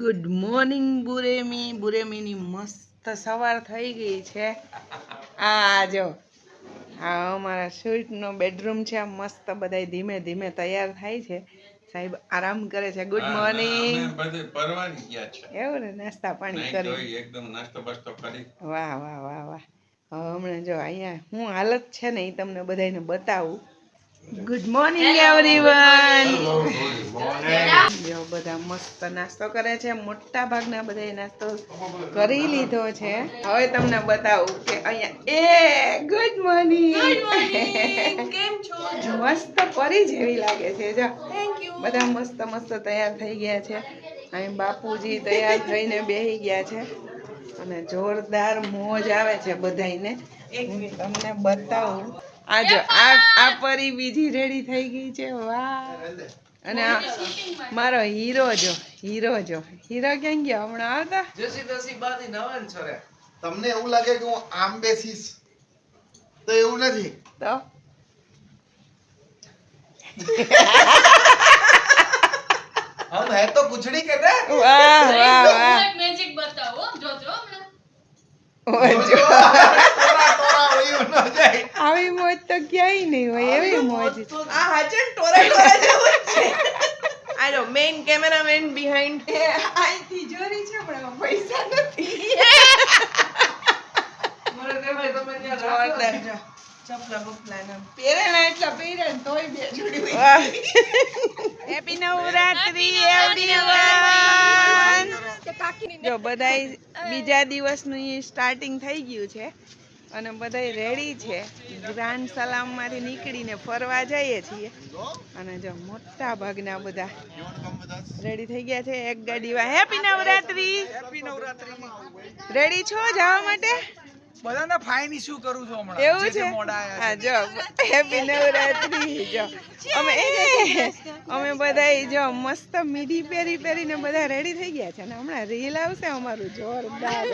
Good morning બુરેમીની મસ્ત સવાર થઈ ગઈ છે। આ જો આ અમારા સ્વીટનો બેડરૂમ છે। આ મસ્ત બધા ધીમે ધીમે તૈયાર થાય છે। સાહેબ આરામ કરે છે। Good morning. બધે પરવાની ગયા છે એવું ને નાસ્તા પાણી કરી એકદમ નાસ્તો બસ્તો કરી। વાહ વાહ વાહ વાહ। હવે હમણાં જો અહીંયા હું હાલત છે ને એ તમને બધાને બતાવું। Good morning everyone. જો બધા મસ્ત નાસ્તો કરે છે। મોટા ભાગના બધાએ નાસ્તો કરી લીધો છે। હવે તમને બતાવું કે અહીંયા ગુડ મોર્નિંગ કેમ છો? મસ્ત પરી જેવી લાગે છે। જો બધા મસ્ત મસ્ત તૈયાર થઈ ગયા છે। અહીં બાપુજી તૈયાર થઈને બેસી ગયા છે અને જોરદાર મોજ આવે છે બધાને। હું તમને બતાવું। આ જો આ પરી બીજી રેડી થઈ ગઈ છે। વાહ। અને મારો હીરો જો હીરો ક્યાં ગયો? હમણાં આવતા તમને એવું લાગે કે હું આમ બેસીશ તો એવું નથી તો हम है तो कुछड़ी के ना। વાહ વાહ વાહ। मैजिक बताओ जो हमने આવી મોજ તો ક્યાંય નહીં હોય। એવી મોજ આ હાચન ટોરા જેવું જ છે। આ જો મેઇન કેમેરામેન બિહાઇન્ડ આ તિજોરી છે પણ આમાં પૈસા નથી। મને તેમાં તમે ત્યાં જોરદાર જો ચપલા બપલા ને પહેરેલા એટલા પહેર્યા ને તોય બે જોડી હેપી નવરાત્રી એવરીવન। જો બધાય બીજા દિવસનું સ્ટાર્ટિંગ થઈ ગયું છે અને બધાય રેડી છે। ગ્રાન્ડ સલામમાંથી નીકળીને ફરવા જઈએ છીએ અને જો મોટા ભાગના બધા રેડી થઈ ગયા છે। એક ગાડીમાં હેપી નવરાત્રી રેડી છો જવા માટે? બધાને ફાઇન ઇશ્યુ કરું છું હમણાં એવું જે છે? મોડા આયા હા જો હેપી નવરાત્રી। જો અમે બધા જો મસ્ત મીડી પહેરીને બધા રેડી થઈ ગયા છે ને હમણાં રીલ આવશે અમારું જોરદાર।